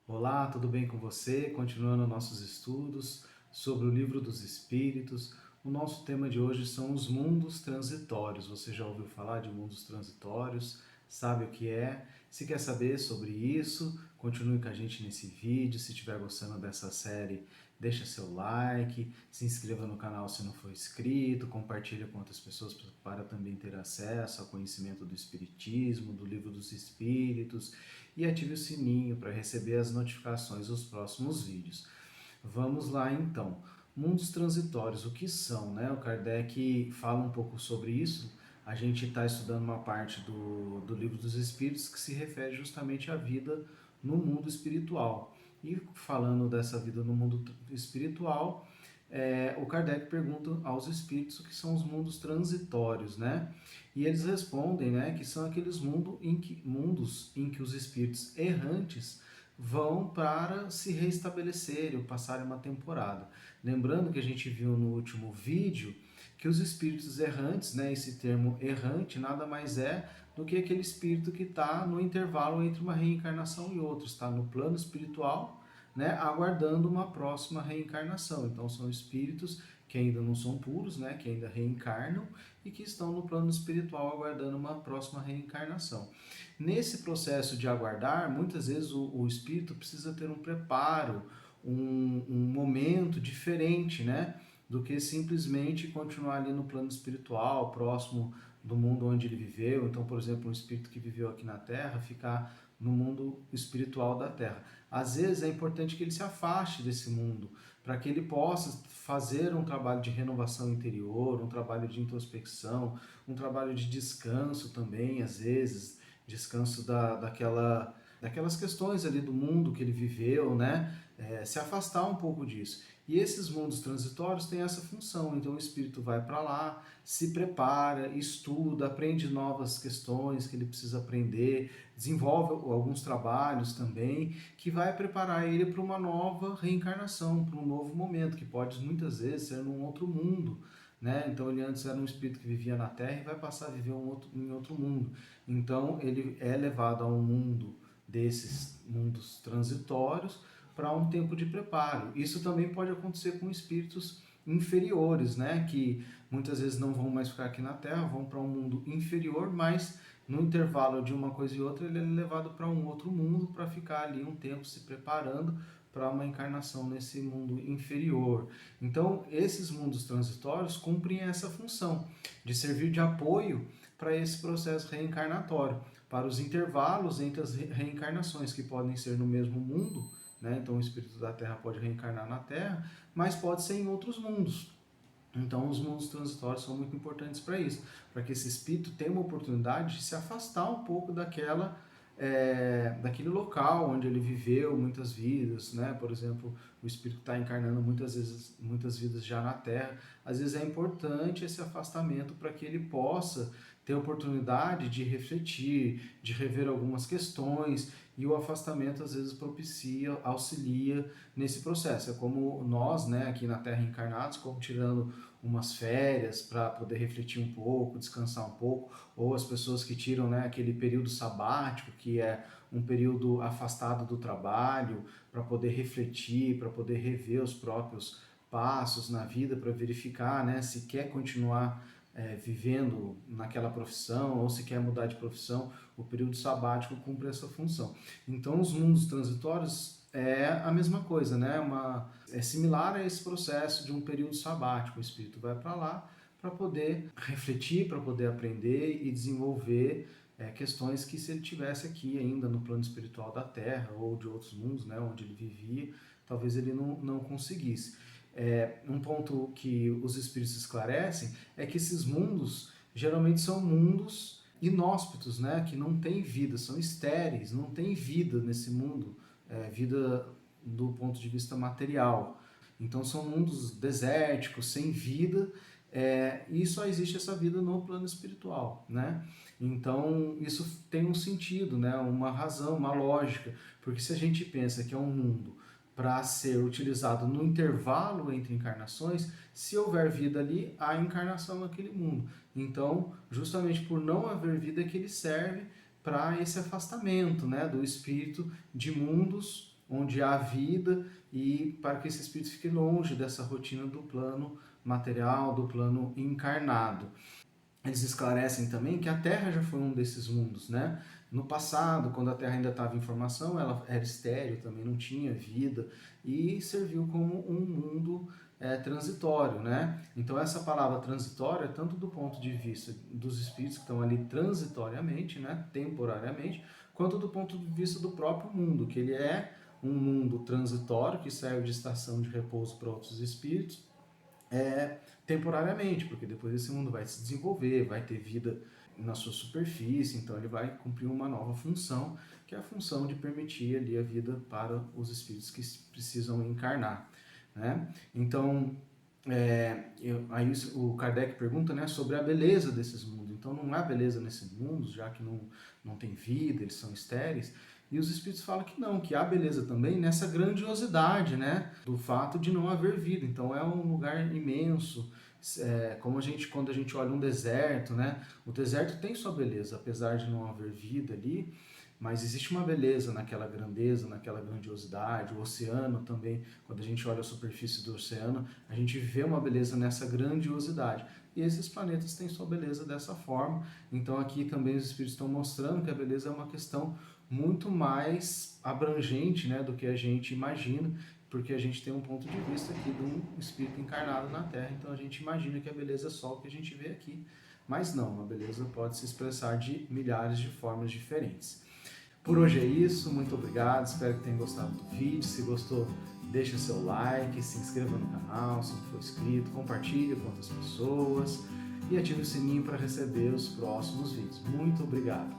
Olá, tudo bem com você? Continuando nossos estudos sobre o Livro dos Espíritos. O nosso tema de hoje são os mundos transitórios. Você já ouviu falar de mundos transitórios? Sabe o que é? Se quer saber sobre isso, continue com a gente nesse vídeo. Se estiver gostando dessa série, deixa seu like, se inscreva no canal se não for inscrito, compartilha com outras pessoas para também ter acesso ao conhecimento do Espiritismo, do Livro dos Espíritos, e ative o sininho para receber as notificações dos próximos vídeos. Vamos lá então. Mundos transitórios, o que são, né? O Kardec fala um pouco sobre isso. A gente está estudando uma parte do Livro dos Espíritos que se refere justamente à vida no mundo espiritual. E falando dessa vida no mundo espiritual, o Kardec pergunta aos espíritos o que são os mundos transitórios, né? E eles respondem, né, que são aqueles mundos em que os espíritos errantes vão para se restabelecerem ou passarem uma temporada. Lembrando que a gente viu no último vídeo que os espíritos errantes, né, esse termo errante nada mais é do que aquele espírito que está no intervalo entre uma reencarnação e outra, está no plano espiritual, né, aguardando uma próxima reencarnação. Então são espíritos que ainda não são puros, né, que ainda reencarnam e que estão no plano espiritual aguardando uma próxima reencarnação. Nesse processo de aguardar, muitas vezes o espírito precisa ter um preparo, um momento diferente, né, do que simplesmente continuar ali no plano espiritual, próximo do mundo onde ele viveu. Então, por exemplo, um espírito que viveu aqui na Terra, ficar no mundo espiritual da Terra. Às vezes é importante que ele se afaste desse mundo, para que ele possa fazer um trabalho de renovação interior, um trabalho de introspecção, um trabalho de descanso também, às vezes, descanso daquelas questões ali do mundo que ele viveu, né? Se afastar um pouco disso. E esses mundos transitórios têm essa função, então o espírito vai para lá, se prepara, estuda, aprende novas questões que ele precisa aprender, desenvolve alguns trabalhos também, que vai preparar ele para uma nova reencarnação, para um novo momento, que pode muitas vezes ser num outro mundo, né? Então ele antes era um espírito que vivia na Terra e vai passar a viver em outro mundo. Então ele é levado a um mundo desses mundos transitórios para um tempo de preparo. Isso também pode acontecer com espíritos inferiores, né? Que muitas vezes não vão mais ficar aqui na Terra, vão para um mundo inferior, mas no intervalo de uma coisa e outra ele é levado para um outro mundo para ficar ali um tempo se preparando para uma encarnação nesse mundo inferior. Então, esses mundos transitórios cumprem essa função de servir de apoio para esse processo reencarnatório, para os intervalos entre as reencarnações, que podem ser no mesmo mundo, né? Então o espírito da Terra pode reencarnar na Terra, mas pode ser em outros mundos. Então os mundos transitórios são muito importantes para isso, para que esse espírito tenha uma oportunidade de se afastar um pouco daquele local onde ele viveu muitas vidas, né? Por exemplo, o espírito está encarnando muitas vidas já na Terra. Às vezes é importante esse afastamento para que ele possa ter a oportunidade de refletir, de rever algumas questões, e o afastamento às vezes propicia, auxilia nesse processo. É como nós, né, aqui na Terra encarnados, como tirando umas férias para poder refletir um pouco, descansar um pouco, ou as pessoas que tiram, né, aquele período sabático, que é um período afastado do trabalho, para poder refletir, para poder rever os próprios passos na vida, para verificar, né, se quer continuar vivendo naquela profissão ou se quer mudar de profissão. O período sabático cumpre essa função. Então, os mundos transitórios é a mesma coisa, né? É similar a esse processo de um período sabático. O espírito vai para lá para poder refletir, para poder aprender e desenvolver questões que, se ele tivesse aqui ainda no plano espiritual da Terra ou de outros mundos, né, onde ele vivia, talvez ele não conseguisse. Um ponto que os espíritos esclarecem é que esses mundos geralmente são mundos inóspitos, né? Que não tem vida, são estéreis, não tem vida nesse mundo, vida do ponto de vista material. Então são mundos desérticos, sem vida, e só existe essa vida no plano espiritual, né? Então isso tem um sentido, né? Uma razão, uma lógica, porque se a gente pensa que é um mundo para ser utilizado no intervalo entre encarnações, se houver vida ali, há encarnação naquele mundo. Então, justamente por não haver vida, é que ele serve para esse afastamento, né, do espírito de mundos onde há vida e para que esse espírito fique longe dessa rotina do plano material, do plano encarnado. Eles esclarecem também que a Terra já foi um desses mundos, né? No passado, quando a Terra ainda estava em formação, ela era estéril, também não tinha vida e serviu como um mundo transitório, né? Então essa palavra transitória, tanto do ponto de vista dos espíritos que estão ali transitoriamente, né, temporariamente, quanto do ponto de vista do próprio mundo, que ele é um mundo transitório que serve de estação de repouso para outros espíritos, temporariamente, porque depois esse mundo vai se desenvolver, vai ter vida na sua superfície, então ele vai cumprir uma nova função, que é a função de permitir ali a vida para os espíritos que precisam encarnar, né? Então, aí o Kardec pergunta, né, sobre a beleza desses mundos. Então não há beleza nesses mundos, já que não tem vida, eles são estéreis. E os espíritos falam que não, que há beleza também nessa grandiosidade, né, do fato de não haver vida. Então é um lugar imenso, como quando a gente olha um deserto, né, o deserto tem sua beleza, apesar de não haver vida ali, mas existe uma beleza naquela grandeza, naquela grandiosidade. O oceano também, quando a gente olha a superfície do oceano, a gente vê uma beleza nessa grandiosidade. E esses planetas têm sua beleza dessa forma. Então aqui também os espíritos estão mostrando que a beleza é uma questão muito mais abrangente, né, do que a gente imagina, porque a gente tem um ponto de vista aqui de um espírito encarnado na Terra, então a gente imagina que a beleza é só o que a gente vê aqui. Mas não, a beleza pode se expressar de milhares de formas diferentes. Por hoje é isso, muito obrigado, espero que tenham gostado do vídeo. Se gostou, deixa seu like, se inscreva no canal se não for inscrito, compartilhe com outras pessoas e ative o sininho para receber os próximos vídeos. Muito obrigado!